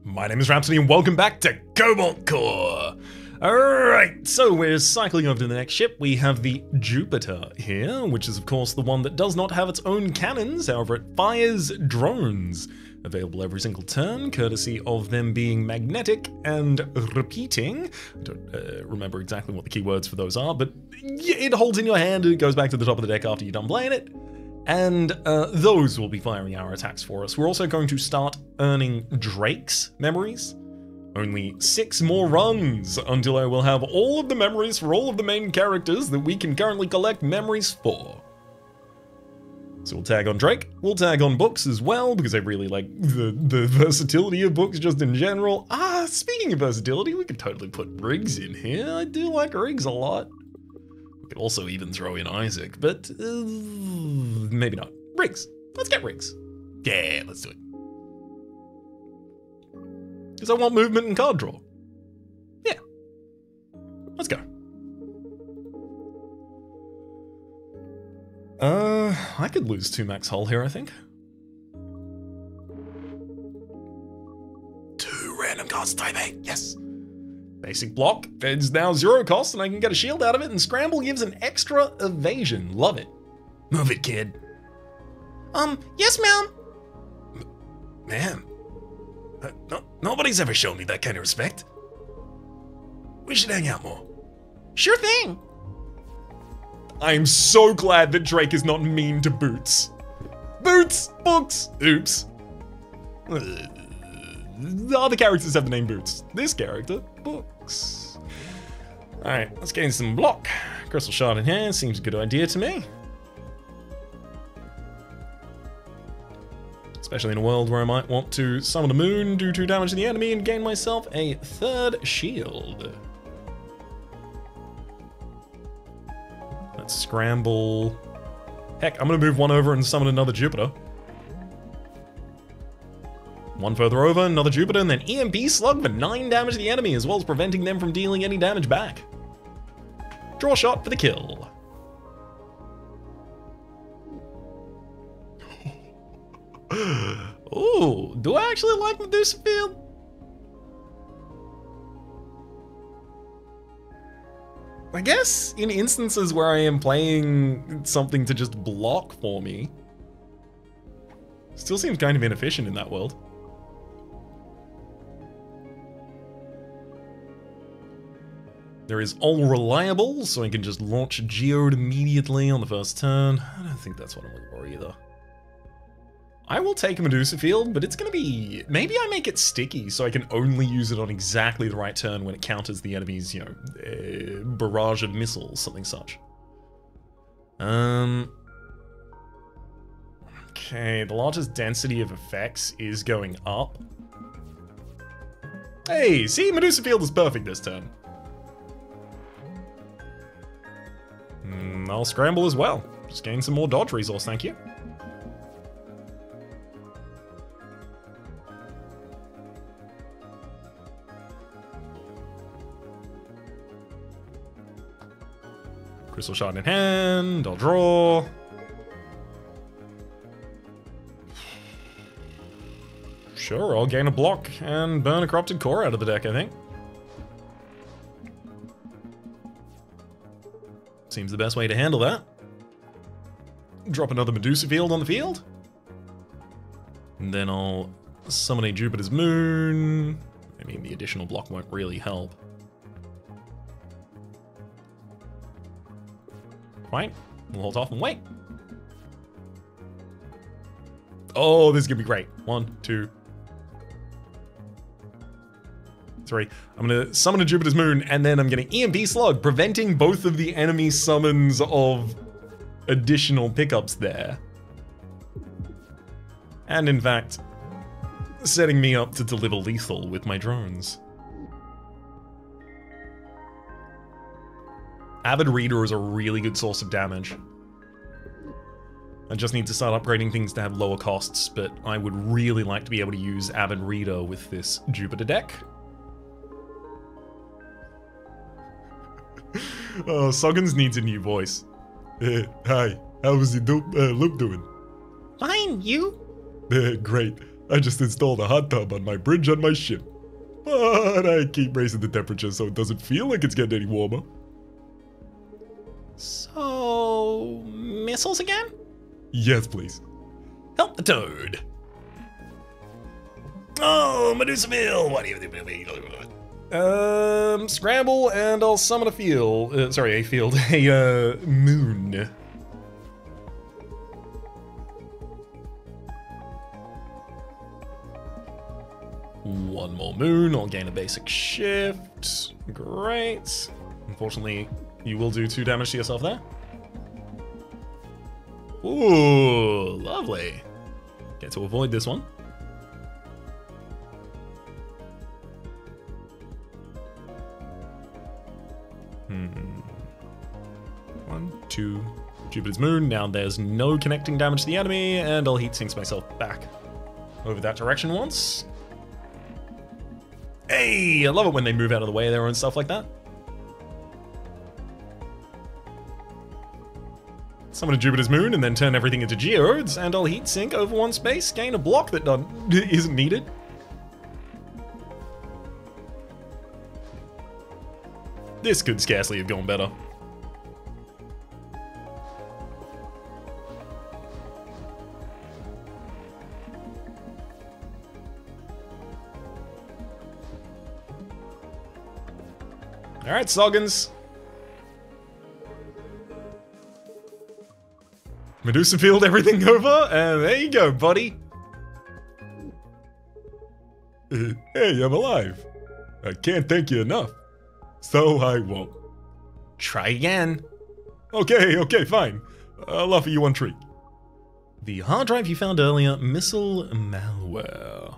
My name is Rhapsody and welcome back to Cobalt Core! Alright, so we're cycling over to the next ship. We have the Jupiter here, which is of course the one that does not have its own cannons, however it fires drones. Available every single turn, courtesy of them being magnetic and repeating. I don't remember exactly what the keywords for those are, but it holds in your hand and it goes back to the top of the deck after you're done playing it. And those will be firing our attacks for us. We're also going to start earning Drake's memories. Only 6 more runs until I will have all of the memories for all of the main characters that we can currently collect memories for. So we'll tag on Drake, we'll tag on books as well, because I really like the versatility of books just in general. Speaking of versatility, we could totally put Riggs in here. I do like Riggs a lot. We could also even throw in Isaac, but maybe not. Riggs. Let's get Riggs. Yeah, let's do it. Because I want movement and card draw. Yeah. Let's go. I could lose 2 max hull here, I think. 2 random cards, type 8, yes. Basic block, it's now 0 cost and I can get a shield out of it, and scramble gives an extra evasion. Love it. Move it, kid. Yes, ma'am. Ma'am? Nobody's ever shown me that kind of respect. We should hang out more. Sure thing. I am so glad that Drake is not mean to Boots. Boots! Books! Oops. The other characters have the name Boots. This character, Books. Alright, let's gain some block. Crystal Shard in hand seems a good idea to me. Especially in a world where I might want to summon the moon, do 2 damage to the enemy, and gain myself a 3rd shield. Let's scramble. Heck, I'm gonna move 1 over and summon another Jupiter. 1 further over, another Jupiter, and then EMP Slug for 9 damage to the enemy, as well as preventing them from dealing any damage back. Draw shot for the kill. Ooh, do I actually like Medusa Field? I guess in instances where I am playing something to just block for me. Still seems kind of inefficient in that world. There is All Reliable, so I can just launch Geode immediately on the first turn. I don't think that's what I'm looking for either. I will take a Medusa Field, but it's gonna be... Maybe I make it sticky so I can only use it on exactly the right turn when it counters the enemy's, you know, barrage of missiles, something such. Okay, the largest density of effects is going up. Hey, see, Medusa Field is perfect this turn. I'll scramble as well. Just gain some more dodge resource, thank you. Crystal Shard in hand, I'll draw. Sure, I'll gain a block and burn a Corrupted Core out of the deck, I think. Seems the best way to handle that. Drop another Medusa Field on the field. And then I'll summon a Jupiter's Moon. I mean, the additional block won't really help. Fine, we'll hold off and wait. Oh, this is gonna be great. 1, 2, 3. I'm gonna summon a Jupiter's Moon, and then I'm gonna EMP Slug, preventing both of the enemy summons of additional pickups there. And in fact, setting me up to deliver lethal with my drones. Avid Reader is a really good source of damage. I just need to start upgrading things to have lower costs, but I would really like to be able to use Avid Reader with this Jupiter deck. Oh, Soggins needs a new voice. Hi, how was the Loop doing? Fine, you? Great. I just installed a hot tub on my bridge on my ship. But I keep raising the temperature so it doesn't feel like it's getting any warmer. So... missiles again? Yes, please. Help the toad. Oh, Medusaville! What do you think? Scramble and I'll summon a field. A moon. One more moon, I'll gain a basic shift. Great. Unfortunately, you will do 2 damage to yourself there. Ooh, lovely. Get to avoid this one. One, two, Jupiter's moon. Now there's no connecting damage to the enemy, and I'll heat sinks myself back over that direction once. Hey, I love it when they move out of the way there and stuff like that. Summon a Jupiter's moon and then turn everything into geodes, and I'll heat sink over one space, gain a block that isn't needed. This could scarcely have gone better. Alright, Soggins. Medusa field everything over, and there you go, buddy. Hey, I'm alive. I can't thank you enough. So I won't. Try again. Okay, fine. I'll offer you one treat. The hard drive you found earlier, missile malware.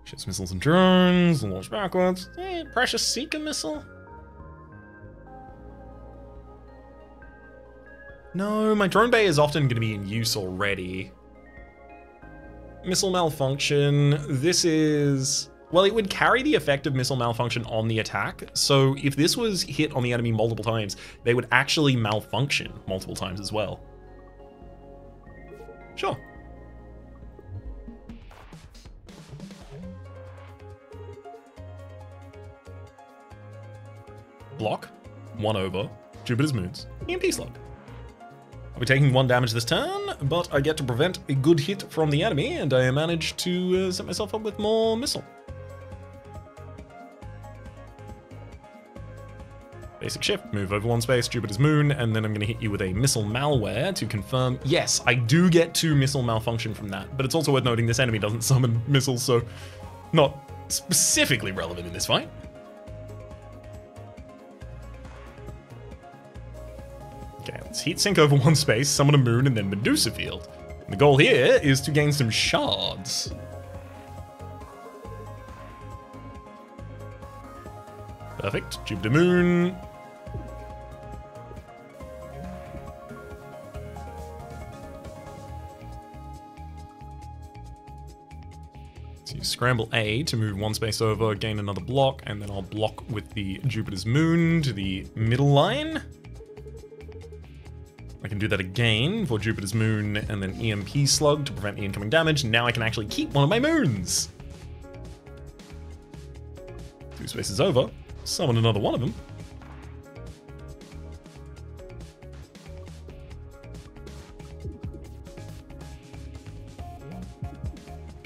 Shoots missiles and drones, launch backwards. Precious Seeker missile? No, my drone bay is often going to be in use already. Missile malfunction. This is... well, it would carry the effect of missile malfunction on the attack. So if this was hit on the enemy multiple times, they would actually malfunction multiple times as well. Sure. Block, 1 over, Jupiter's moons, EMP slug. I'll be taking 1 damage this turn, but I get to prevent a good hit from the enemy, and I manage to set myself up with more missile. Basic shift, move over 1 space, Jupiter's moon, and then I'm going to hit you with a missile malware to confirm, yes, I do get 2 missile malfunction from that, but it's also worth noting this enemy doesn't summon missiles, so not specifically relevant in this fight. Okay, let's heat sink over 1 space, summon a moon, and then Medusa field. And the goal here is to gain some shards. Perfect. Jupiter moon. So you scramble A to move 1 space over, gain another block, and then I'll block with the Jupiter's moon to the middle line. I can do that again for Jupiter's moon and then EMP slug to prevent the incoming damage. Now I can actually keep one of my moons. 2 spaces over, summon another one of them.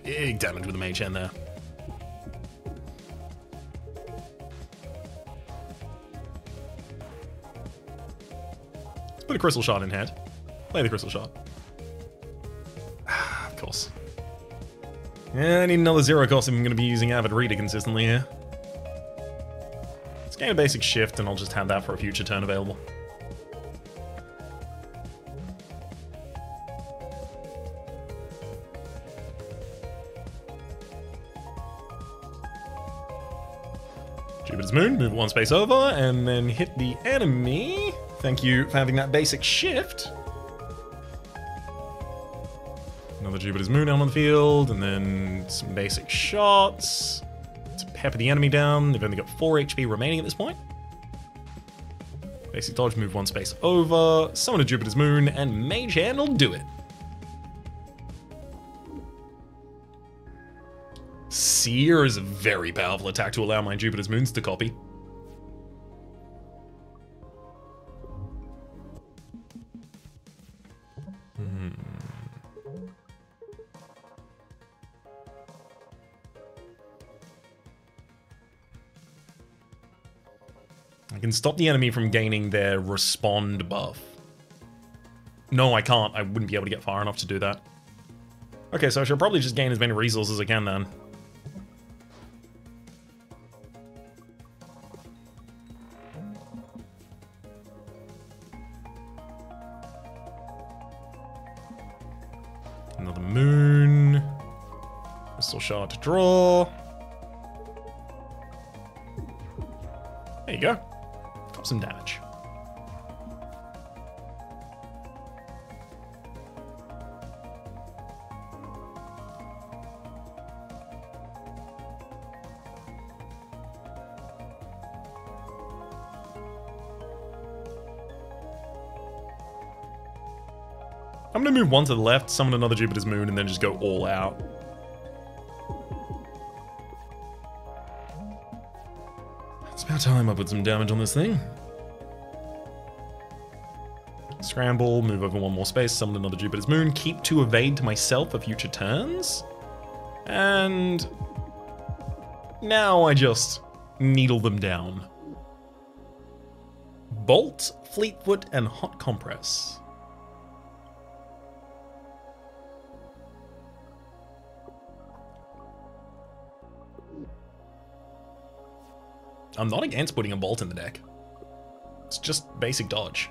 Big damage with the mage hand there. Put a crystal shard in hand. Play the crystal shard. Of course. Yeah, I need another 0 cost if I'm going to be using Avid Reader consistently here. Let's gain a basic shift and I'll just have that for a future turn available. Jupiter's moon, move 1 space over, and then hit the enemy. Thank you for having that basic shift. Another Jupiter's moon out on the field, and then some basic shots to pepper the enemy down. They've only got 4 HP remaining at this point. Basic dodge, move 1 space over, summon a Jupiter's moon, and Mage Hand will do it. Seer is a very powerful attack to allow my Jupiter's moons to copy. I can stop the enemy from gaining their respond buff. No, I can't. I wouldn't be able to get far enough to do that. Okay, so I should probably just gain as many resources as I can then. Another moon. Crystal shard to draw. There you go. Got some damage. I'm gonna move one to the left, summon another Jupiter's moon, and then just go all out. It's about time I put some damage on this thing. Scramble, move over one more space, summon another Jupiter's moon, keep 2 evade to myself for future turns. And now I just needle them down. Bolt, Fleetfoot, and Hot Compress. I'm not against putting a Bolt in the deck. It's just basic dodge.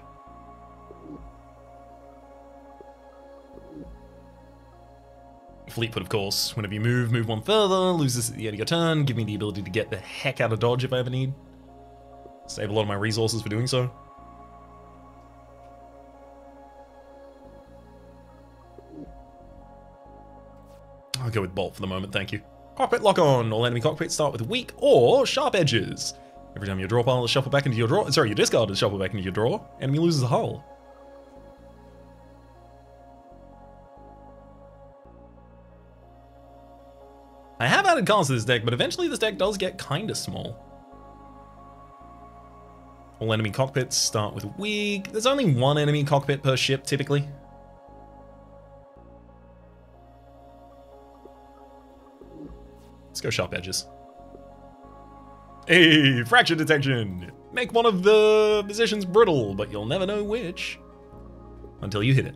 Fleetfoot, of course. Whenever you move one further, lose this at the end of your turn, give me the ability to get the heck out of dodge if I ever need. Save a lot of my resources for doing so. I'll go with Bolt for the moment, thank you. Cockpit lock on. All enemy cockpits start with weak or sharp edges. Every time your draw pile is shuffled back into your draw, sorry, your discard is shuffled back into your draw, enemy loses a hull. I have added cards to this deck, but eventually this deck does get kinda small. All enemy cockpits start with weak. There's only 1 enemy cockpit per ship, typically. Let's go sharp edges. Hey, fracture detection! Make one of the positions brittle, but you'll never know which until you hit it.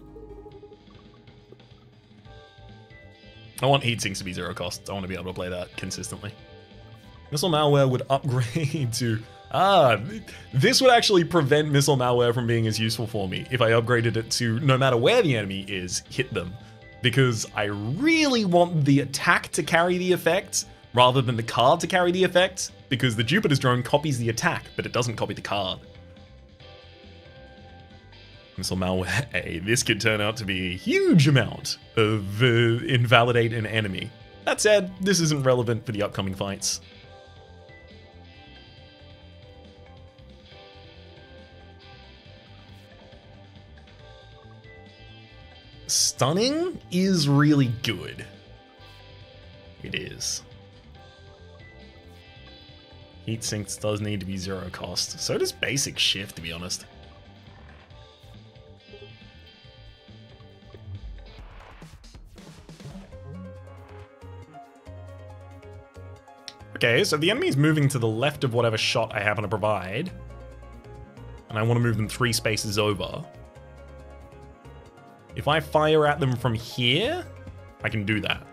I want heat sinks to be 0 cost. I want to be able to play that consistently. Missile malware would upgrade to... this would actually prevent missile malware from being as useful for me if I upgraded it to, no matter where the enemy is, hit them. Because I really want the attack to carry the effect, rather than the card to carry the effect, because the Jupiter's drone copies the attack, but it doesn't copy the card. Missile malware, hey, this could turn out to be a huge amount of invalidate an enemy. That said, this isn't relevant for the upcoming fights. Stunning is really good. It is. Heat sinks does need to be 0 cost. So does basic shift, to be honest. Okay, so the enemy's moving to the left of whatever shot I happen to provide. And I want to move them 3 spaces over. If I fire at them from here, I can do that.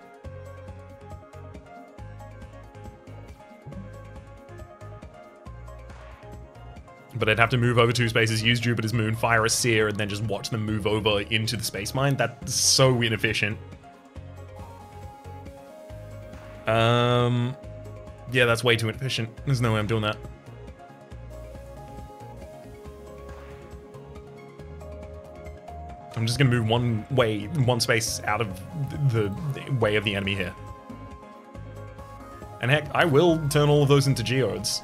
But I'd have to move over 2 spaces, use Jupiter's moon, fire a seer, and then just watch them move over into the space mine. That's so inefficient. Yeah, that's way too inefficient. There's no way I'm doing that. I'm just gonna move one space out of the way of the enemy here. And heck, I will turn all of those into geodes.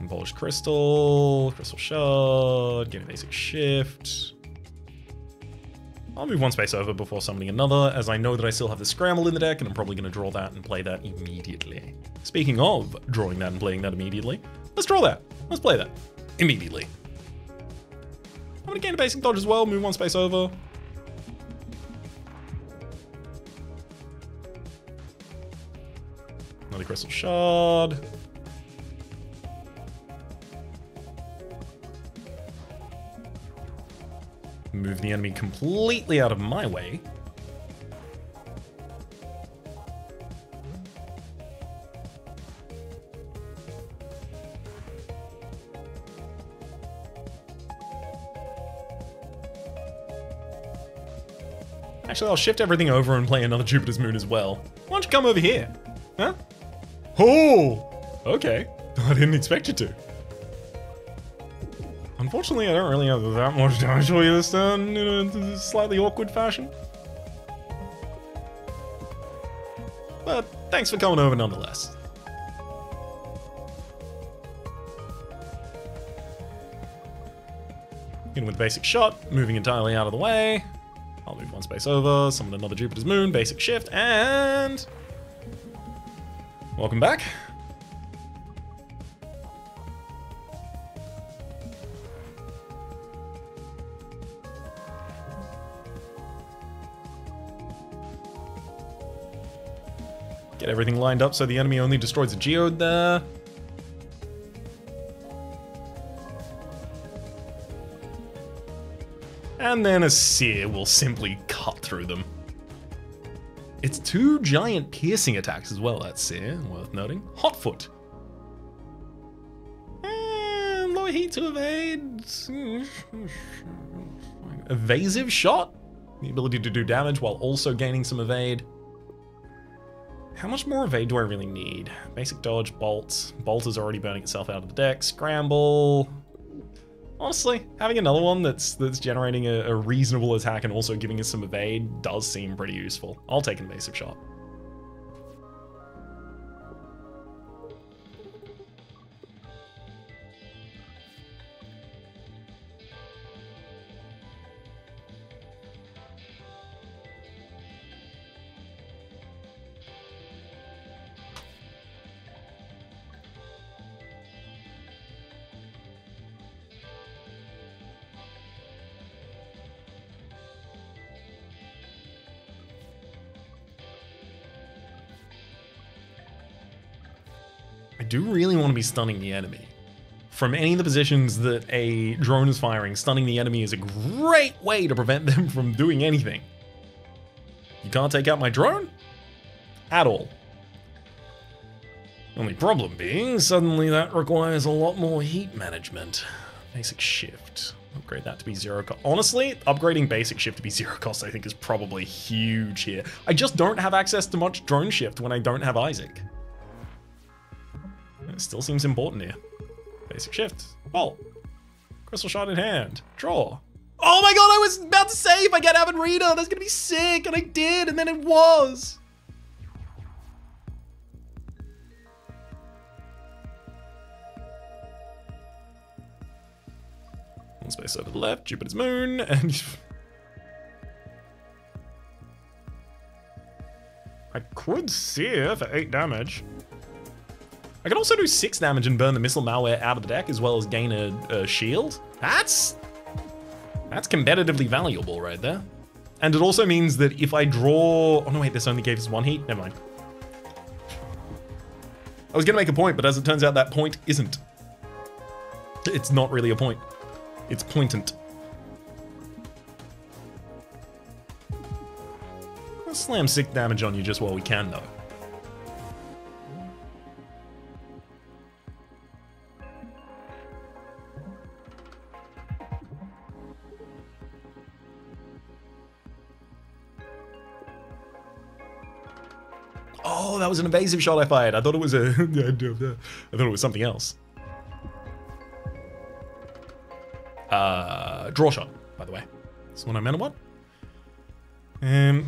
Polished crystal, crystal shard, get a basic shift. I'll move one space over before summoning another, as I know that I still have the Scramble in the deck, and I'm probably going to draw that and play that immediately. Speaking of drawing that and playing that immediately, let's draw that. Let's play that immediately. I'm going to gain a basic dodge as well, move one space over. Another Crystal Shard. Move the enemy completely out of my way. Actually, I'll shift everything over and play another Jupiter's Moon as well. Why don't you come over here? Huh? Oh! Okay. I didn't expect you to. Unfortunately, I don't really have that much damage for you this turn in a slightly awkward fashion. But thanks for coming over nonetheless. In with basic shot, moving entirely out of the way. I'll move one space over, summon another Jupiter's Moon, basic shift, and... welcome back. Get everything lined up so the enemy only destroys a geode there. And then a Seer will simply cut through them. It's 2 giant piercing attacks as well, that Seer, worth noting. Hotfoot. And low heat to evade. Evasive shot? The ability to do damage while also gaining some evade. How much more evade do I really need? Basic dodge, bolt. Bolt is already burning itself out of the deck. Scramble. Honestly, having another one that's generating a reasonable attack and also giving us some evade does seem pretty useful. I'll take an evasive shot. I do really want to be stunning the enemy. From any of the positions that a drone is firing, stunning the enemy is a great way to prevent them from doing anything. You can't take out my drone? At all. Only problem being, suddenly that requires a lot more heat management. Basic shift. Upgrade that to be 0 cost. Honestly, upgrading basic shift to be 0 cost I think is probably huge here. I just don't have access to much drone shift when I don't have Isaac. It still seems important here. Basic shift. Bolt. Crystal shot in hand. Draw. Oh my god, I was about to say if I get Avid Reader, that's gonna be sick, and I did, and then it was. One space over the left, Jupiter's Moon, and... I could Seer for 8 damage. I can also do 6 damage and burn the missile malware out of the deck, as well as gain a shield. That's competitively valuable right there. And it also means that if I draw... oh no, wait, this only gave us 1 heat? Never mind. I was gonna make a point, but as it turns out, that point isn't. It's not really a point. It's pointant. Let's slam 6 damage on you just while we can, though. Oh, that was an evasive shot I fired. I thought it was a... I thought it was something else. Draw shot, by the way. That's what I meant. What? Put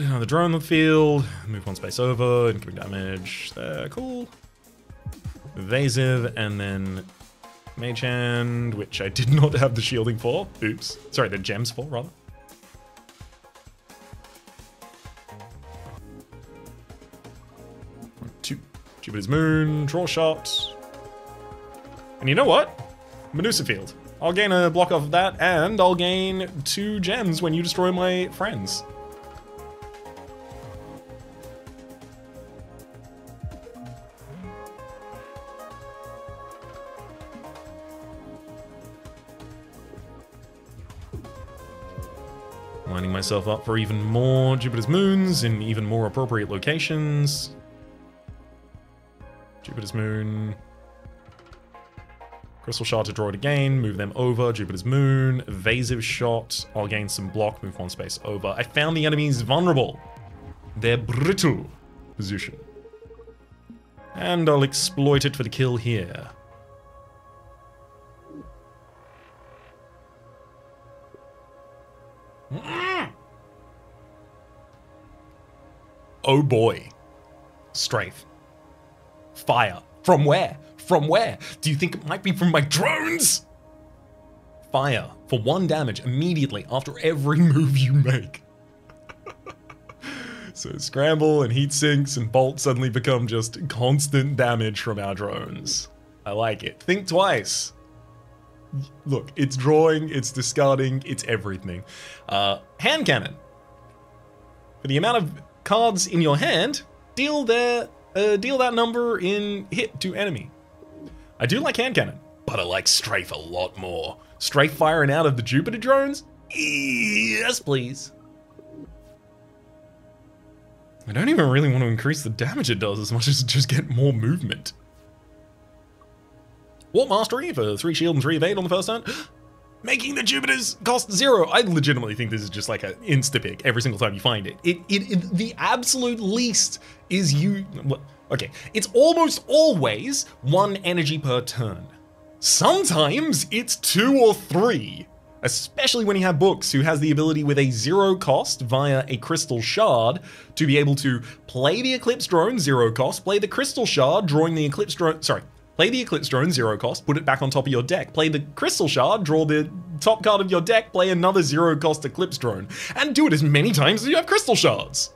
another drone on the field. Move 1 space over. Incoming damage. There, cool. Evasive, and then Mage Hand, which I did not have the shielding for. Oops. Sorry, the gems for, rather. Two. Jupiter's Moon, draw shot. And you know what? Medusa Field. I'll gain a block off of that, and I'll gain 2 gems when you destroy my friends. Lining myself up for even more Jupiter's Moons in even more appropriate locations. Jupiter's Moon. Crystal Shard to draw it again, move them over. Jupiter's Moon, Evasive Shot. I'll gain some block, move 1 space over. I found the enemies vulnerable. Their brittle position. And I'll exploit it for the kill here. Oh boy. Strafe. Fire. From where? From where? Do you think it might be from my drones? Fire for 1 damage immediately after every move you make. So Scramble and Heat Sinks and Bolt suddenly become just constant damage from our drones. I like it. Think twice. Look, it's drawing, it's discarding, it's everything. Hand Cannon. For the amount of cards in your hand, deal that number in hit to enemy. I do like Hand Cannon, but I like Strafe a lot more. Strafe firing out of the Jupiter drones? Yes, please. I don't even really want to increase the damage it does as much as just get more movement. Warp Mastery for 3 shield and 3 evade on the first turn. Making the Jupiters cost 0. I legitimately think this is just like an insta-pick every single time you find it. The absolute least is you... Okay, it's almost always 1 energy per turn. Sometimes it's 2 or 3. Especially when you have Books, who has the ability with a 0 cost via a Crystal Shard to be able to play the Eclipse Drone, 0 cost, play the Crystal Shard, drawing the Eclipse Drone... Sorry. Play the Eclipse Drone, 0 cost, put it back on top of your deck. Play the Crystal Shard, draw the top card of your deck, play another 0 cost Eclipse Drone. And do it as many times as you have Crystal Shards.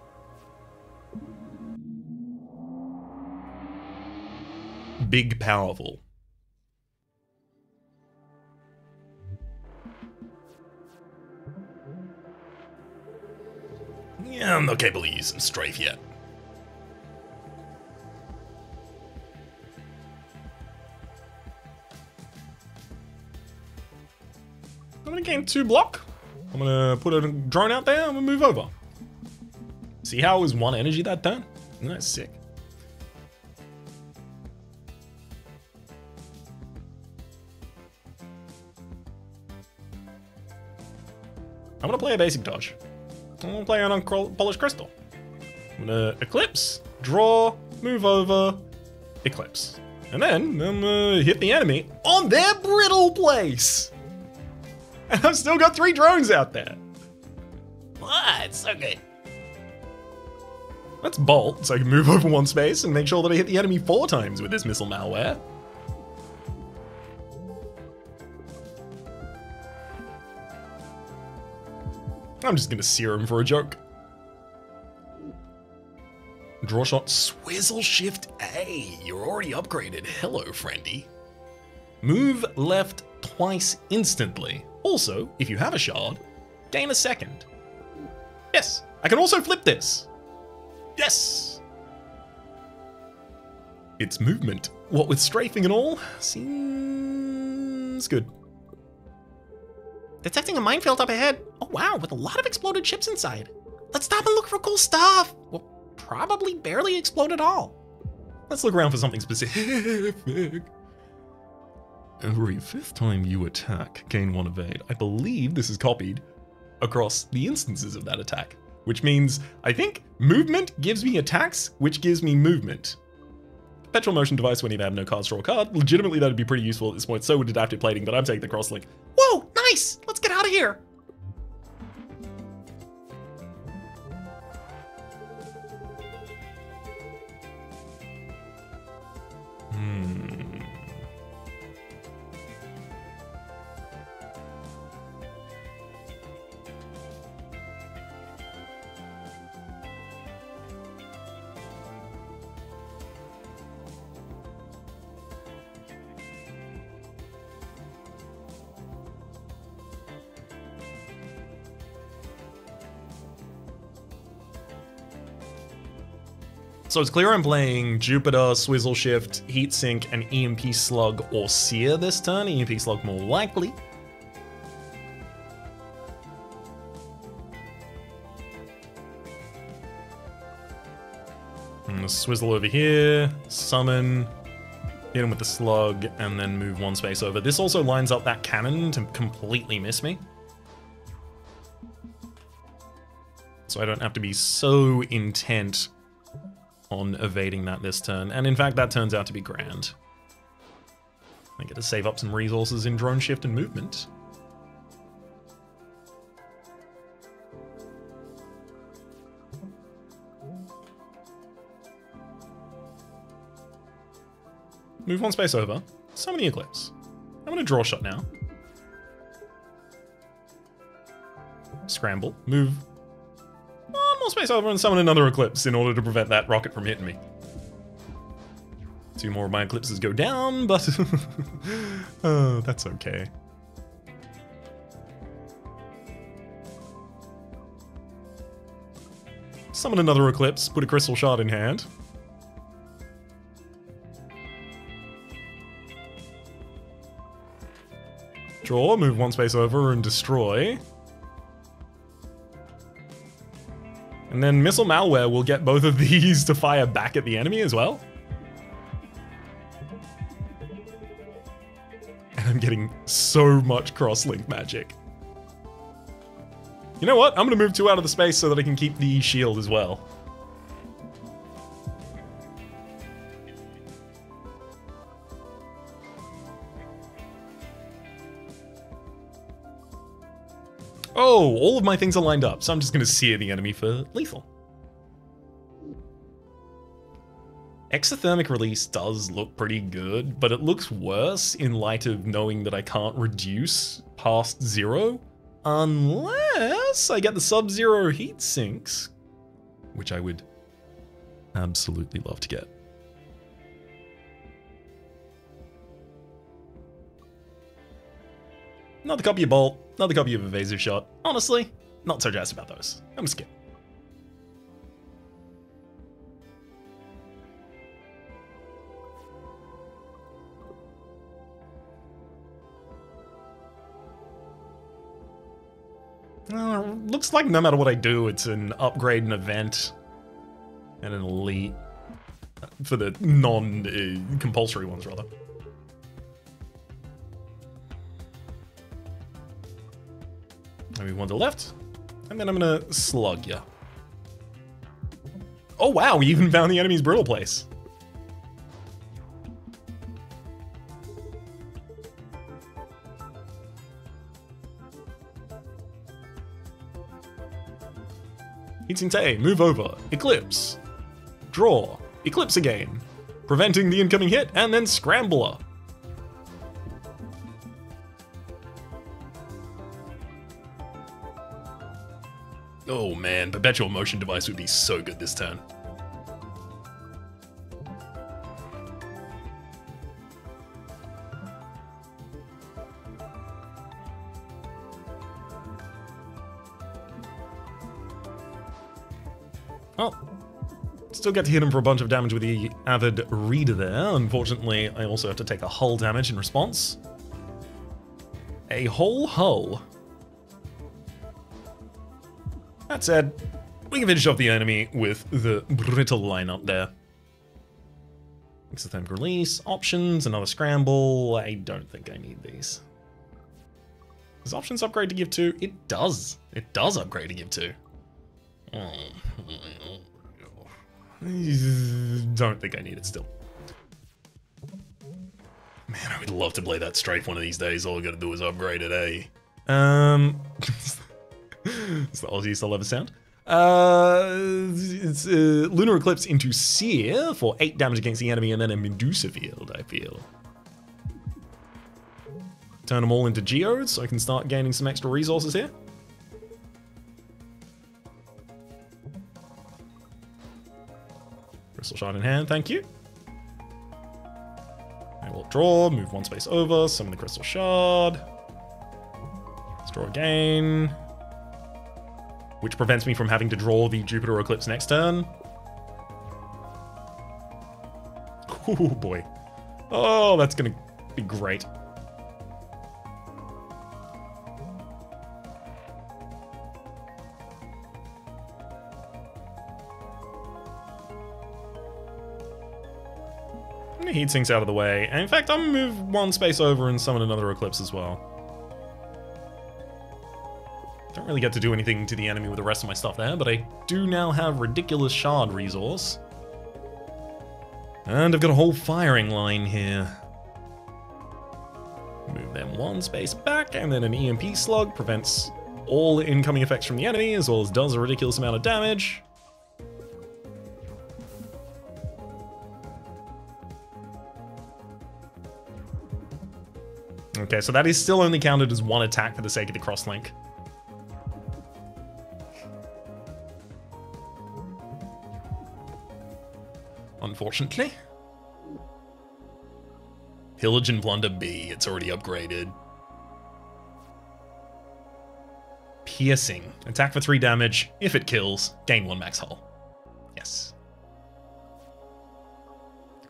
Big powerful. Yeah, I'm not capable of using Strafe yet. I'm gonna gain 2 block. I'm gonna put a drone out there, I'm gonna move over. See how it was 1 energy that turn? That's sick. I'm gonna play a basic dodge. I'm gonna play an Unpolished Crystal. I'm gonna Eclipse, draw, move over, Eclipse. And then I'm gonna hit the enemy on their brittle place. And I've still got 3 drones out there. What? It's so good. Let's Bolt so I can move over 1 space and make sure that I hit the enemy 4 times with this missile malware. I'm just gonna sear him for a joke. Draw shot, Swizzle Shift A. You're already upgraded. Hello, friendy. Move left twice instantly. Also, if you have a shard, gain a second. Yes, I can also flip this. Yes. Its movement, what with strafing and all, seems good. Detecting a minefield up ahead. Oh wow, with a lot of exploded ships inside. Let's stop and look for cool stuff. Well, probably barely explode at all. Let's look around for something specific. Every 5th time you attack, gain 1 evade. I believe this is copied across the instances of that attack, which means I think movement gives me attacks, which gives me movement. Perpetual motion device when you have no cards, draw a card. Legitimately, that'd be pretty useful at this point. So would adaptive plating, but I'm taking the crosslink. Whoa, nice! Let's get out of here! So it's clear I'm playing Jupiter, Swizzle Shift, Heatsink, and EMP Slug or Sear this turn. EMP Slug more likely. And the Swizzle over here, summon, hit him with the Slug, and then move one space over. This also lines up that cannon to completely miss me. So I don't have to be so intent on evading that this turn. And in fact, that turns out to be grand. I get to save up some resources in drone shift and movement. Move one space over. Summon the Eclipse. I'm gonna draw shot now. Scramble. Move one more space over and summon another Eclipse in order to prevent that rocket from hitting me. Two more of my Eclipses go down, but oh, that's okay. Summon another Eclipse, put a Crystal Shard in hand. Draw, move one space over and destroy. And then Missile Malware will get both of these to fire back at the enemy as well. And I'm getting so much cross-link magic. You know what? I'm gonna move 2 out of the space so that I can keep the shield as well. Oh, all of my things are lined up, so I'm just going to sear the enemy for lethal. Exothermic release does look pretty good, but it looks worse in light of knowing that I can't reduce past 0 unless I get the Sub-Zero heat sinks, which I would absolutely love to get. Another copy of Bolt, another copy of Evasive Shot. Honestly, not so jazzed about those. I'm gonna skip. Looks like no matter what I do, it's an upgrade, an event, and an elite. For the non-compulsory ones, rather. Maybe one to the left, and then I'm gonna slug ya. Oh wow, we even found the enemy's brittle place. Heatsink, move over, Eclipse, draw, Eclipse again, preventing the incoming hit, and then Scrambler. Oh man, Perpetual Motion Device would be so good this turn. Well, still get to hit him for a bunch of damage with the Avid Reader there. Unfortunately, I also have to take a hull damage in response. A whole hull. That said, we can finish off the enemy with the brittle lineup there. Exothermic release, options, another scramble. I don't think I need these. Does options upgrade to give 2? It does. It does upgrade to give 2. Don't think I need it still. Man, I would love to play that strafe one of these days. All I gotta do is upgrade it, eh? It's the Aussiest I'll ever sound. It's Lunar Eclipse into Sear for 8 damage against the enemy, and then a Medusa Field, I feel. Turn them all into Geodes so I can start gaining some extra resources here. Crystal Shard in hand, thank you. I will draw, move one space over, summon the Crystal Shard. Let's draw again. Which prevents me from having to draw the Jupiter Eclipse next turn. Oh boy. Oh, that's gonna be great. I'm gonna heat sinks out of the way. And in fact, I'm gonna move one space over and summon another Eclipse as well. Don't really get to do anything to the enemy with the rest of my stuff there, but I do now have ridiculous shard resource. And I've got a whole firing line here. Move them one space back, and then an EMP slug prevents all incoming effects from the enemy, as well as does a ridiculous amount of damage. Okay, so that is still only counted as one attack for the sake of the crosslink. Unfortunately. Pillage and Plunder B, it's already upgraded. Piercing. Attack for 3 damage. If it kills, gain 1 max hull. Yes.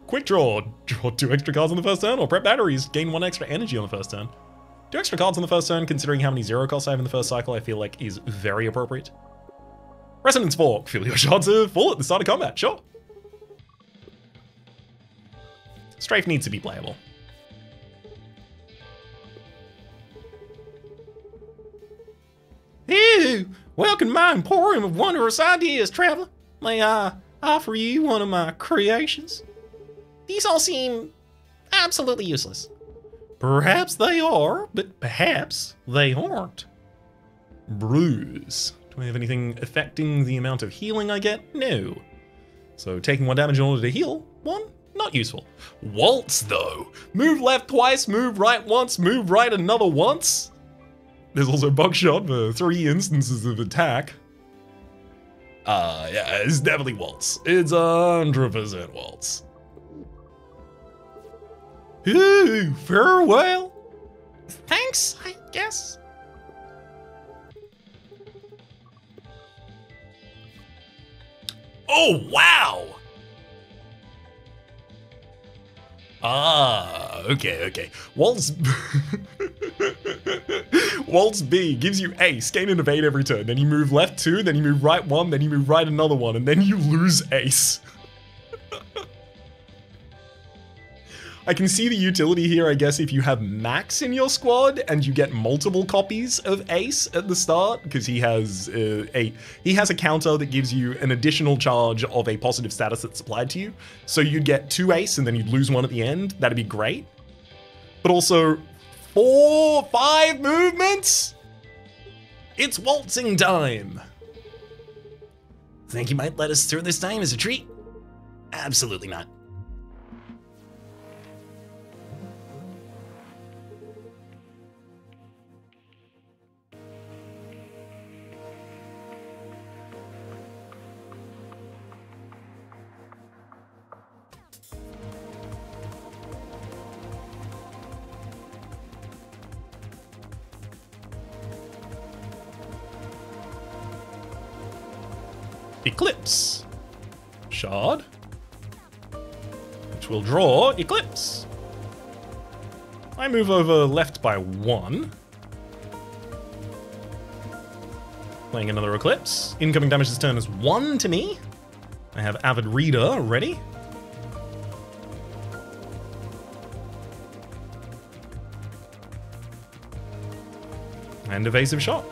Quick draw. Draw 2 extra cards on the first turn, or prep batteries. Gain 1 extra energy on the first turn. 2 extra cards on the first turn, considering how many 0 costs I have in the first cycle, I feel like is very appropriate. Resonance Fork. Feel your shots are full at the start of combat. Sure. Strafe needs to be playable. Ew! Welcome to my emporium of wondrous ideas, traveler. May I offer you one of my creations? These all seem absolutely useless. Perhaps they are, but perhaps they aren't. Bruise. Do I have anything affecting the amount of healing I get? No. So taking 1 damage in order to heal 1? Not useful. Waltz, though. Move left twice, move right once, move right another once. There's also Buckshot for 3 instances of attack. Yeah, it's definitely Waltz. It's 100% Waltz. Ooh, farewell. Thanks, I guess. Oh, wow. Ah, okay. Waltz... Waltz B gives you ace, gain and evade every turn. Then you move left 2, then you move right 1, then you move right another 1, and then you lose ace. I can see the utility here, I guess, if you have Max in your squad and you get multiple copies of Ace at the start, because he has a counter that gives you an additional charge of a positive status that's applied to you. So you'd get 2 Ace and then you'd lose 1 at the end. That'd be great. But also 5 movements. It's waltzing time. Think you might let us through this time as a treat? Absolutely not. Eclipse. Shard. Which will draw Eclipse. I move over left by 1. Playing another Eclipse. Incoming damage this turn is 1 to me. I have Avid Reader ready. And Evasive Shot.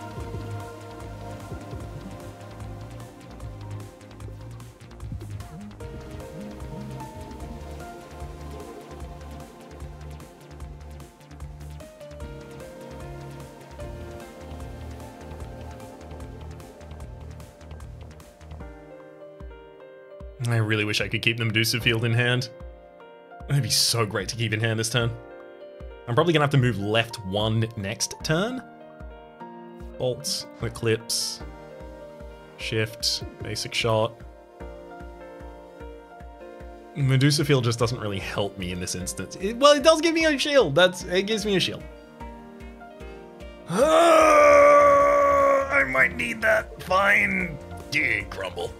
I really wish I could keep the Medusa Field in hand. That'd be so great to keep in hand this turn. I'm probably gonna have to move left 1 next turn. Bolts, Eclipse, Shift, Basic Shot. Medusa Field just doesn't really help me in this instance. It does give me a shield. It gives me a shield. I might need that. Fine. Crumble.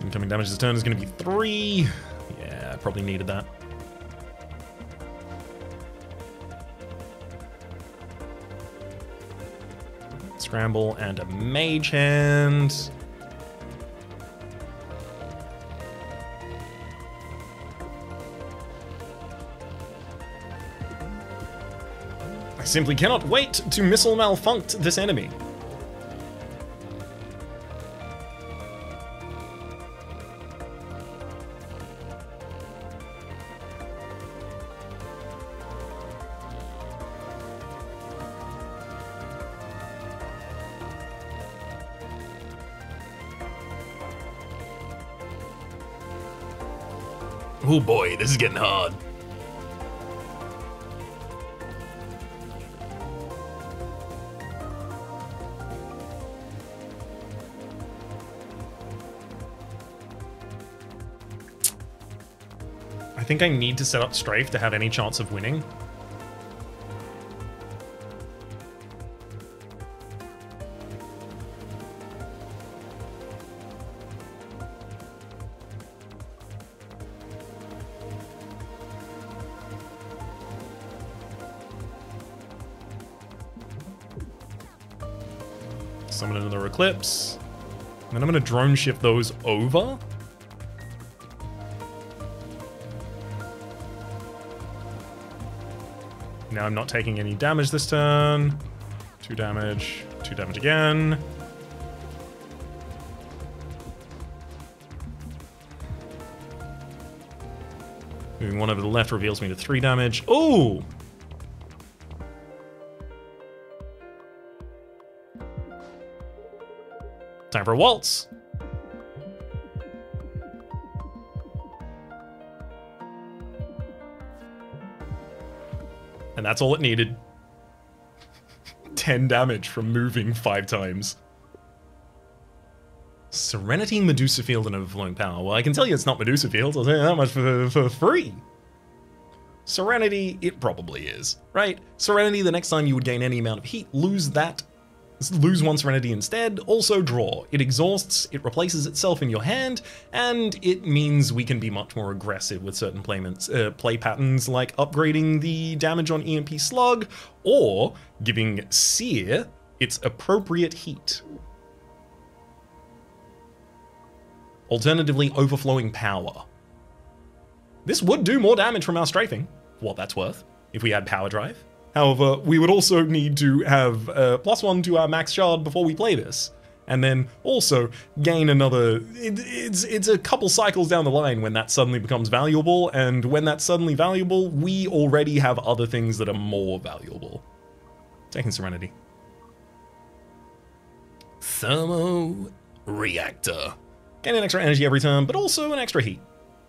Incoming damage this turn is going to be 3. Yeah, I probably needed that. Scramble and a mage hand. I simply cannot wait to missile malfunct this enemy. Oh boy, this is getting hard. I think I need to set up Strafe to have any chance of winning. Summon another Eclipse. And then I'm going to drone shift those over. Now I'm not taking any damage this turn. 2 damage, 2 damage again. Moving 1 over the left reveals me to 3 damage. Ooh! Time for a waltz. And that's all it needed. 10 damage from moving 5 times. Serenity, Medusa Field, and Overflowing Power. Well, I can tell you it's not Medusa Field. I'll tell you that much for free. Serenity, it probably is, right? Serenity, the next time you would gain any amount of heat, lose 1 Serenity instead. Also draw. It exhausts, it replaces itself in your hand, and it means we can be much more aggressive with certain play patterns, like upgrading the damage on EMP Slug, or giving Seer its appropriate heat. Alternatively, Overflowing Power. This would do more damage from our strafing, for what that's worth, if we had Power Drive. However, we would also need to have +1 to our max shard before we play this. And then also gain another... It's a couple cycles down the line when that suddenly becomes valuable, and when that's suddenly valuable, we already have other things that are more valuable. Taking Serenity. Thermo Reactor. Gain an extra energy every turn, but also an extra heat.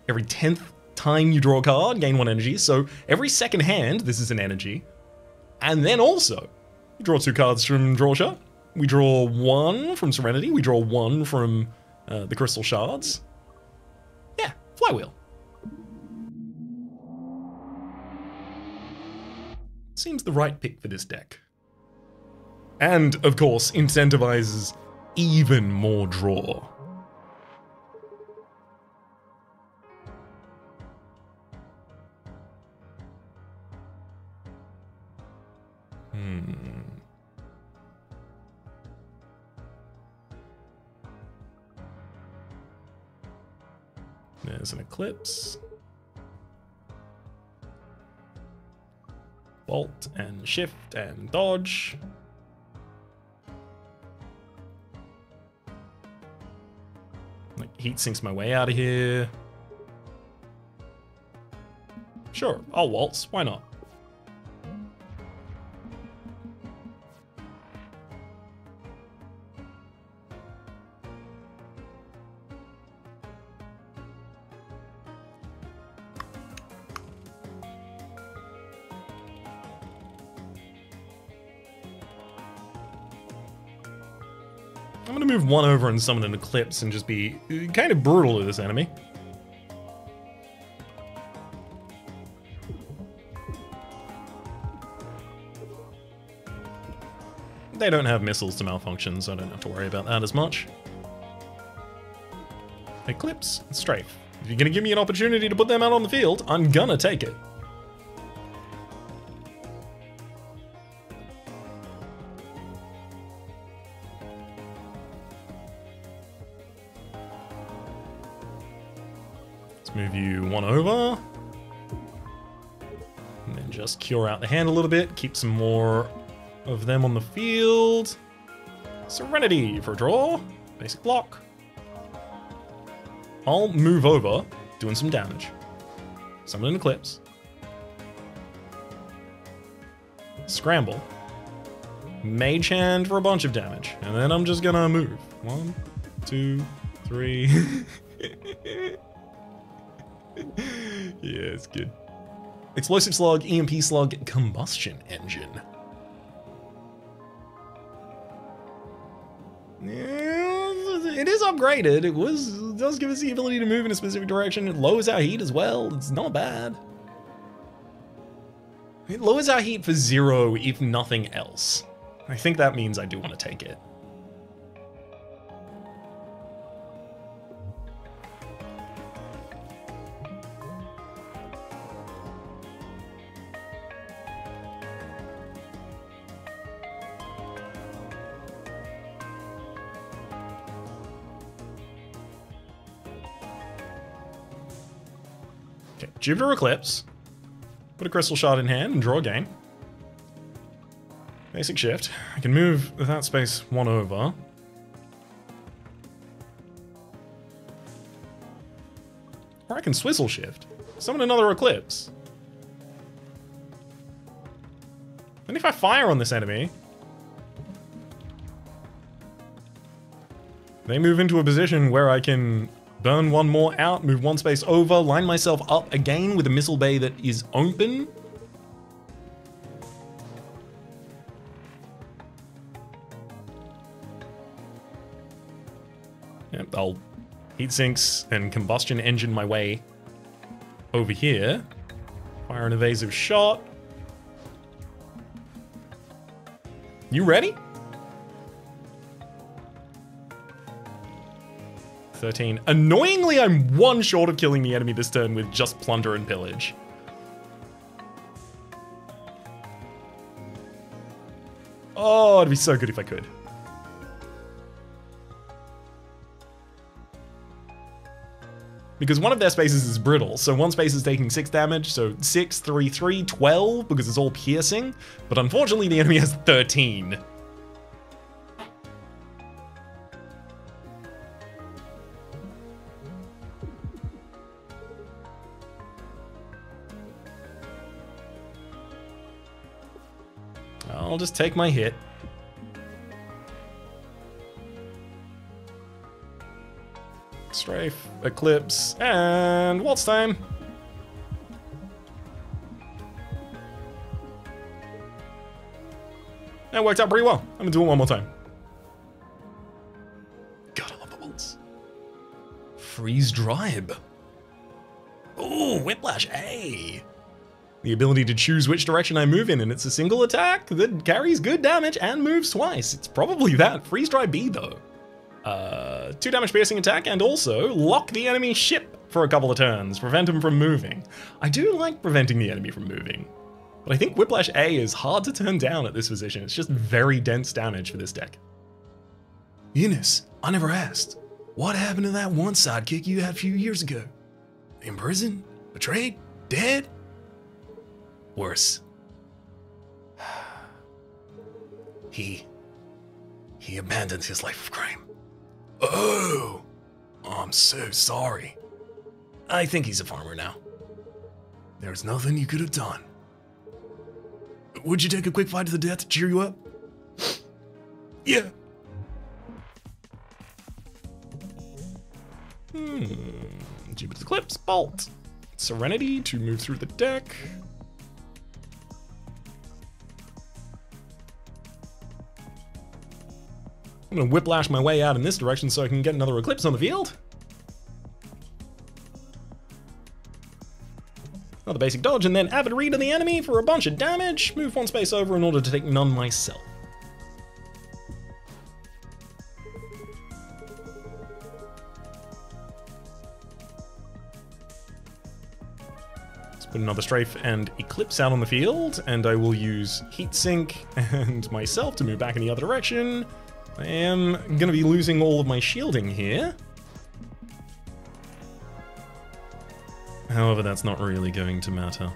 Every 10th time you draw a card, gain 1 energy, so every second hand, this is an energy. And then also, you draw 2 cards from Draw Shot. We draw 1 from Serenity. We draw 1 from the Crystal Shards. Yeah, Flywheel. Seems the right pick for this deck. And, of course, incentivizes even more draw. There's an Eclipse. Bolt and shift and dodge. Like, heat sinks my way out of here. Sure, I'll waltz, why not? I'm gonna move 1 over and summon an Eclipse and just be kind of brutal to this enemy. They don't have missiles to malfunction, so I don't have to worry about that as much. Eclipse, Strafe. If you're gonna give me an opportunity to put them out on the field, I'm gonna take it. Let's move you one over. And then just cure out the hand a little bit, keep some more of them on the field. Serenity for a draw. Basic block. I'll move over, doing some damage. Summon an Eclipse. Scramble. Mage Hand for a bunch of damage. And then I'm just gonna move. 1, 2, 3. Yeah, it's good. Explosive Slug, EMP Slug, Combustion Engine. It is upgraded. It does give us the ability to move in a specific direction. It lowers our heat as well. It's not bad. It lowers our heat for 0 if nothing else. I think that means I do want to take it. Okay, Jupiter Eclipse. Put a Crystal Shard in hand and draw again. Basic Shift. I can move that space 1 over. Or I can Swizzle Shift. Summon another Eclipse. And if I fire on this enemy, they move into a position where I can burn one more out, move one space over, line myself up again with a missile bay that is open. Yep, I'll heat sinks and combustion engine my way over here. Fire an evasive shot. You ready? 13. Annoyingly, I'm 1 short of killing the enemy this turn with just Plunder and Pillage. Oh, it'd be so good if I could. Because one of their spaces is brittle, so one space is taking 6 damage, so 6, 3, 3, 12, because it's all piercing. But unfortunately, the enemy has 13. I'll just take my hit. Strafe, Eclipse, and Waltz time. That worked out pretty well. I'm gonna do it one more time. God, I love the Waltz. Freeze Drive. Ooh, Whiplash A. The ability to choose which direction I move in, and it's a single attack that carries good damage and moves twice. It's probably that. Freeze Dry B, though. 2 damage piercing attack, and also lock the enemy ship for a couple of turns. Prevent him from moving. I do like preventing the enemy from moving, but I think Whiplash A is hard to turn down at this position. It's just very dense damage for this deck. Eunice, I never asked. What happened to that one sidekick you had a few years ago? In prison? Betrayed? Dead? Worse. He abandoned his life of crime. Oh, I'm so sorry. I think he's a farmer now. There's nothing you could have done. Would you take a quick fight to the death to cheer you up? Yeah. Jupiter's Eclipse, Bolt. Serenity to move through the deck. I'm gonna Whiplash my way out in this direction so I can get another Eclipse on the field. Another basic dodge, and then Avid Read on the enemy for a bunch of damage. Move 1 space over in order to take none myself. Put another Strafe and Eclipse out on the field, and I will use Heat Sink and myself to move back in the other direction. I am going to be losing all of my shielding here. However, that's not really going to matter.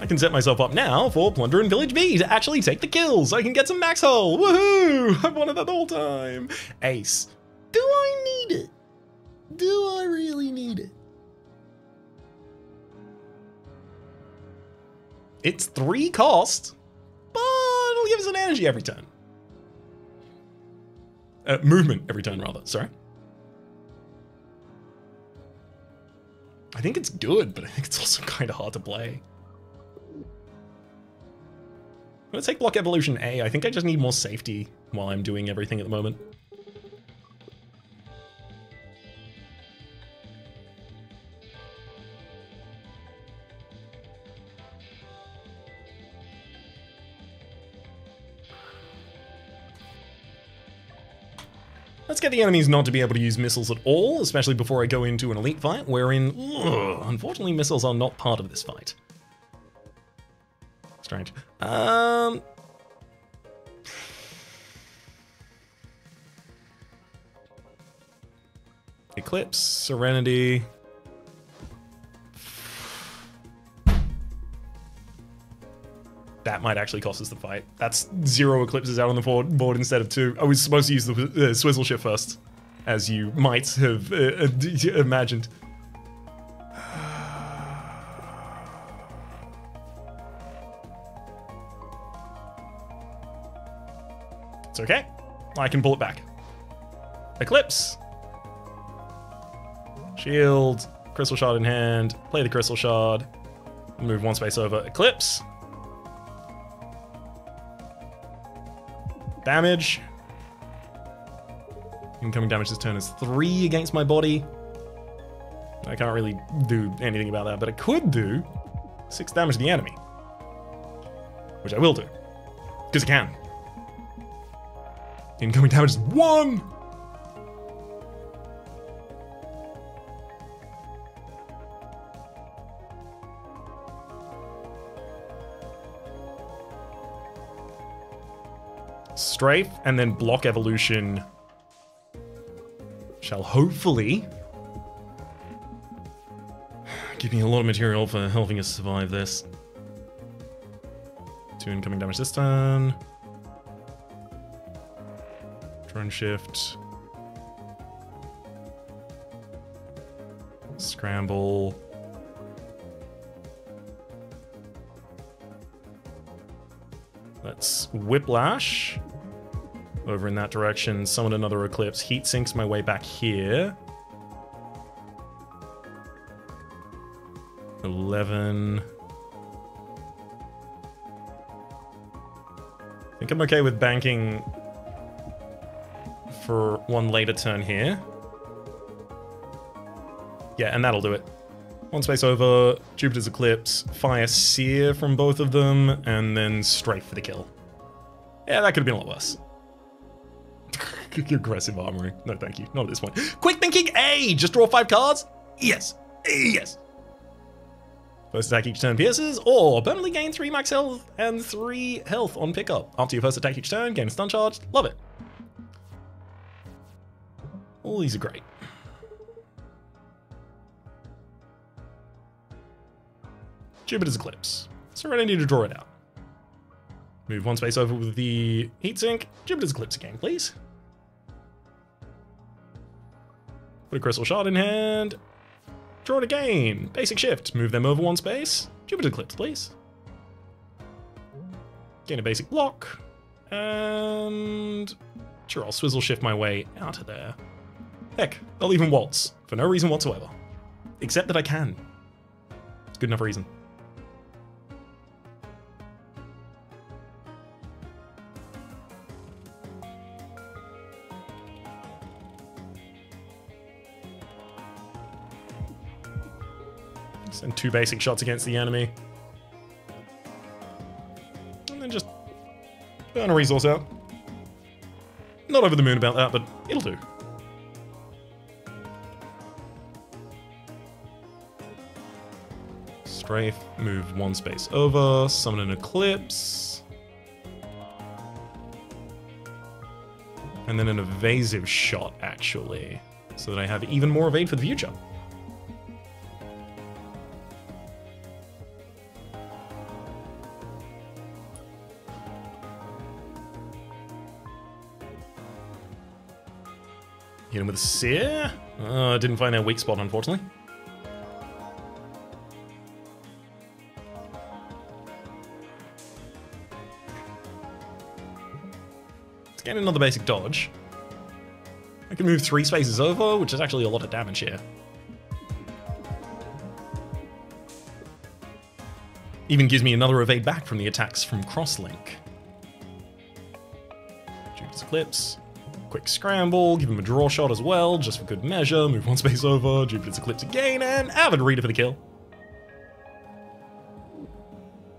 I can set myself up now for Plunder and Village B to actually take the kills. I can get some max hull. Woohoo! I've wanted that the whole time. Ace. Do I need it? Do I really need it? It's 3 cost, but it'll give us an energy every turn. Movement every turn, rather. Sorry. I think it's good, but I think it's also kind of hard to play. I'm gonna take Block Evolution A. I think I just need more safety while I'm doing everything at the moment. Let's get the enemies not to be able to use missiles at all, especially before I go into an elite fight, wherein, unfortunately, missiles are not part of this fight. Strange. Eclipse, Serenity. That might actually cost us the fight. That's 0 Eclipses out on the board instead of 2. I was supposed to use the Swizzle Shift first, as you might have imagined. It's okay. I can pull it back. Eclipse. Shield. Crystal Shard in hand. Play the Crystal Shard. Move 1 space over. Eclipse. Damage. Incoming damage this turn is 3 against my body. I can't really do anything about that, but I could do 6 damage to the enemy. Which I will do. Because I can. Incoming damage is 1! Strafe and then Block Evolution shall hopefully give me a lot of material for helping us survive this. 2 incoming damage this turn. Drone Shift. Scramble. Let's Whiplash. Over in that direction, summon another Eclipse. Heat Sinks my way back here. 11. I think I'm okay with banking for 1 later turn here. Yeah, and that'll do it. 1 space over, Jupiter's Eclipse, Fire Seer from both of them, and then Strafe for the kill. Yeah, that could have been a lot worse. Aggressive armory. No, thank you. Not at this point. Quick thinking A! Just draw 5 cards? Yes. Yes. First attack each turn pierces, or permanently gain 3 max health and 3 health on pickup. After your first attack each turn, gain a stun charge. Love it. All these are great. Jupiter's Eclipse. Serenity to draw it out. Move 1 space over with the Heatsink. Jupiter's Eclipse again, please. Put a Crystal Shard in hand. Draw it again. Basic Shift. Move them over 1 space. Jupiter's Eclipse, please. Gain a basic block. And sure, I'll Swizzle Shift my way out of there. Heck, I'll even Waltz. For no reason whatsoever. Except that I can. It's good enough reason. Send 2 basic shots against the enemy. then just burn a resource out. Not over the moon about that, but it'll do. Strafe, move one space over, summon an eclipse. And then an evasive shot, actually, so that I have even more evade for the future. Hit him with a Sear. Didn't find their weak spot, unfortunately. Let's get another basic dodge. I can move 3 spaces over, which is actually a lot of damage here. Even gives me another evade back from the attacks from Crosslink. Jupiter's Eclipse. Quick scramble, give him a draw shot as well, just for good measure. Move 1 space over, Jupiter's Eclipse again, and Avid Reader for the kill.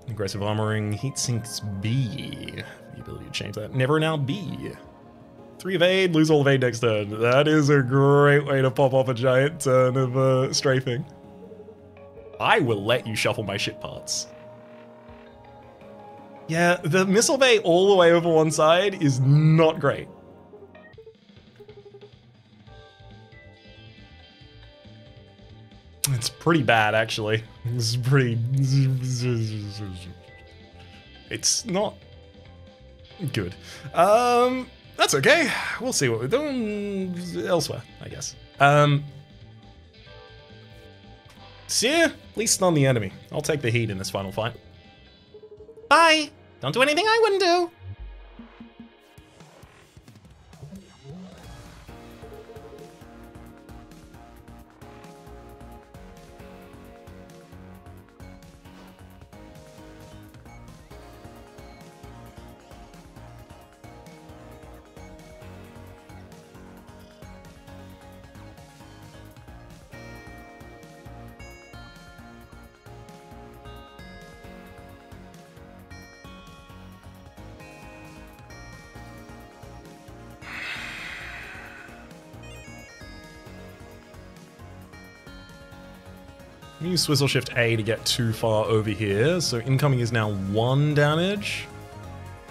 Aggressive armoring, heat sinks B. The ability to change that. Never now B. 3 evade, lose all evade next turn. That is a great way to pop off a giant turn of strafing. I will let you shuffle my shit parts. Yeah, the missile bay all the way over one side is not great. It's pretty bad, actually. It's pretty... It's not good. That's okay. We'll see what we're doing elsewhere, I guess. Sear, please stun the enemy. I'll take the heat in this final fight. Bye! Don't do anything I wouldn't do! Use Swizzle Shift A to get too far over here, so incoming is now 1 damage.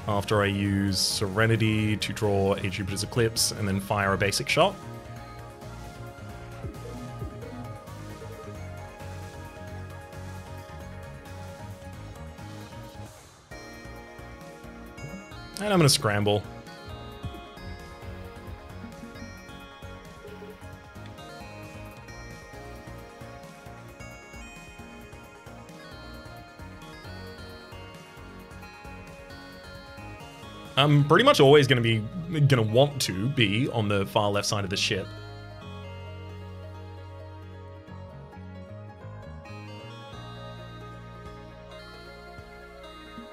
After I use Serenity to draw a Jupiter's Eclipse and then fire a basic shot. And I'm gonna scramble. I'm pretty much always gonna want to be on the far left side of the ship.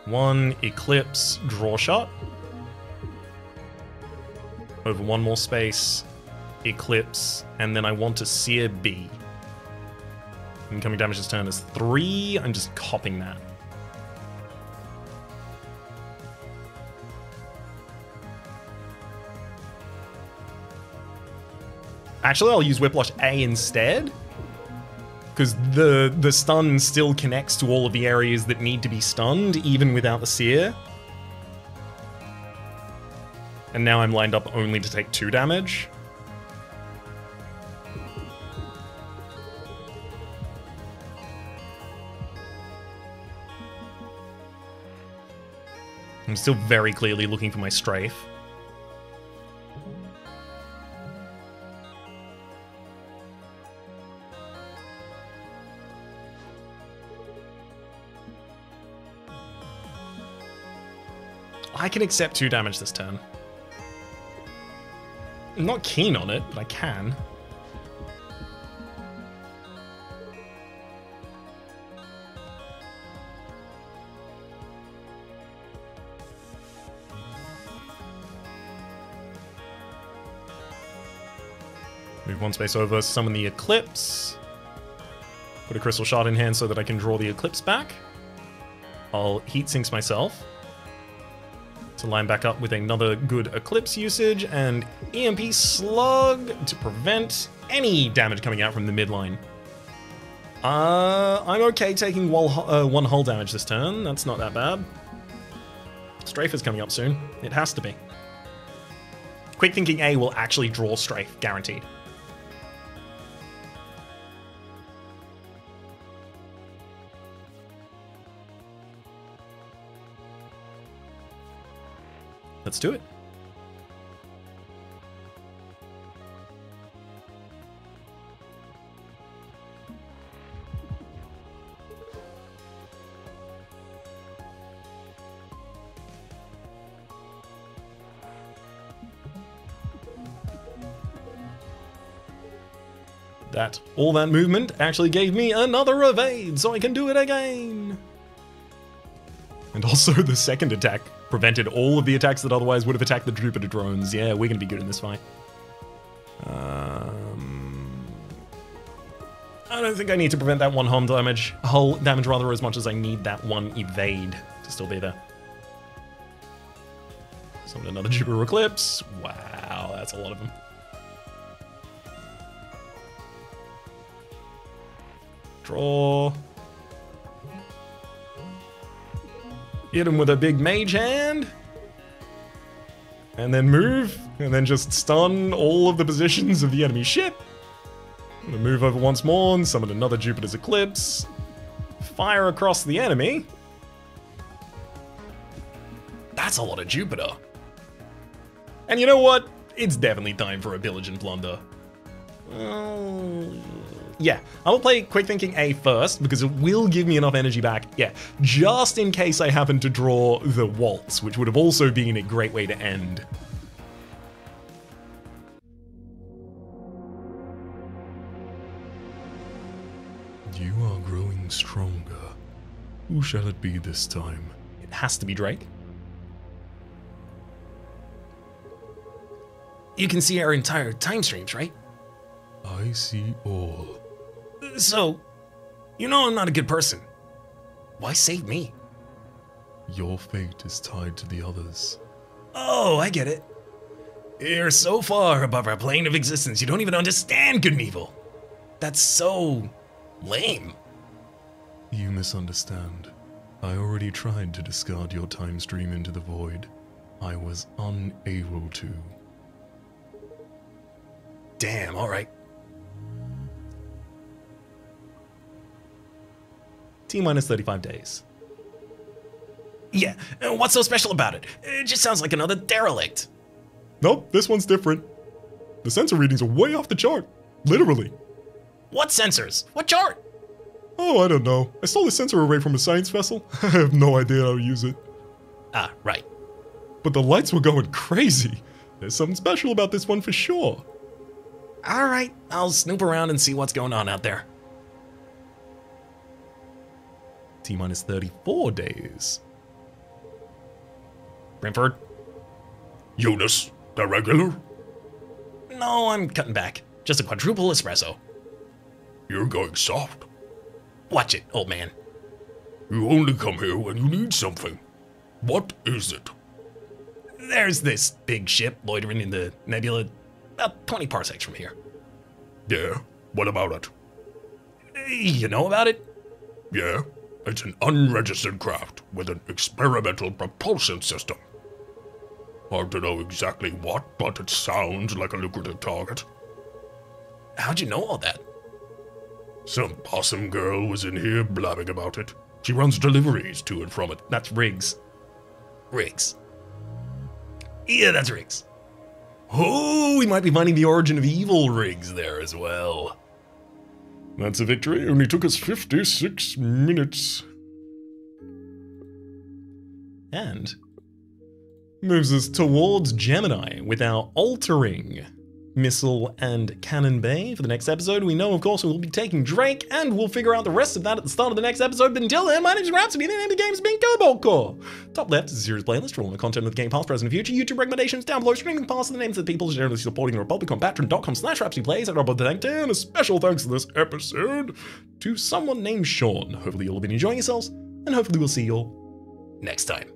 One Eclipse draw shot. Over 1 more space, Eclipse, and then I want to Sear B. Incoming damage this turn is 3. I'm just copping that. Actually, I'll use Whiplash A instead, because the stun still connects to all of the areas that need to be stunned, even without the Sear. And now I'm lined up only to take 2 damage. I'm still very clearly looking for my strafe. I can accept 2 damage this turn. I'm not keen on it, but I can. Move 1 space over, summon the Eclipse. Put a Crystal Shard in hand so that I can draw the Eclipse back. I'll Heat Sinks myself. to line back up with another good Eclipse usage and EMP Slug to prevent any damage coming out from the midline. I'm okay taking one hull damage this turn. That's not that bad. Strafe is coming up soon. It has to be. Quick Thinking A will actually draw Strafe, guaranteed. Let's do it. All that movement actually gave me another evade, so I can do it again. And also the second attack prevented all of the attacks that otherwise would have attacked the Jupiter drones. Yeah, we're gonna be good in this fight. I don't think I need to prevent that one hull damage rather, as much as I need that one evade to still be there. Summon another Jupiter Eclipse. Wow, that's a lot of them. Draw. Hit him with a big mage hand. And then move. And then just stun all of the positions of the enemy ship. I'm gonna move over once more and summon another Jupiter's Eclipse. Fire across the enemy. That's a lot of Jupiter. And you know what? It's definitely time for a Pillage and Plunder. Yeah, I will play Quick Thinking A first, because it will give me enough energy back, yeah, just in case I happen to draw the Waltz, which would have also been a great way to end. You are growing stronger. Who shall it be this time? It has to be Drake. You can see our entire time streams, right? I see all. So, you know I'm not a good person. Why save me? Your fate is tied to the others. Oh, I get it. You're so far above our plane of existence, you don't even understand good and evil. That's so lame. You misunderstand. I already tried to discard your time stream into the void. I was unable to. Damn, alright. T-minus 35 days. Yeah, what's so special about it? It just sounds like another derelict. Nope, this one's different. The sensor readings are way off the chart. Literally. What sensors? What chart? Oh, I don't know. I stole the sensor array from a science vessel. I have no idea how to use it. Ah, right. But the lights were going crazy. There's something special about this one for sure. Alright, I'll snoop around and see what's going on out there. T-minus 34 days. Brentford? Eunice, the regular? No, I'm cutting back. Just a quadruple espresso. You're going soft. Watch it, old man. You only come here when you need something. What is it? There's this big ship loitering in the nebula about 20 parsecs from here. Yeah? What about it? You know about it? Yeah. It's an unregistered craft with an experimental propulsion system. Hard to know exactly what, but it sounds like a lucrative target. How'd you know all that? Some possum girl was in here blabbing about it. She runs deliveries to and from it. That's Riggs. Riggs. Yeah, that's Riggs. Oh, we might be finding the origin of evil Riggs there as well. That's a victory. Only took us 56 minutes. And moves us towards Gemini with our altering missile and cannon bay for the next episode. We know, of course, we'll be taking Drake, and we'll figure out the rest of that at the start of the next episode. But until then, my name is Rhapsody, the name of the game is being Cobalt Core. Top left is a series playlist for all the content of the game, past, present, and future. YouTube recommendations down below, streaming past, and the names of the people generally supporting the Republic on patreon.com/RhapsodyPlays. And I'd like to thank and a special thanks to this episode to someone named Sean. Hopefully you'll have been enjoying yourselves, and hopefully we'll see you all next time.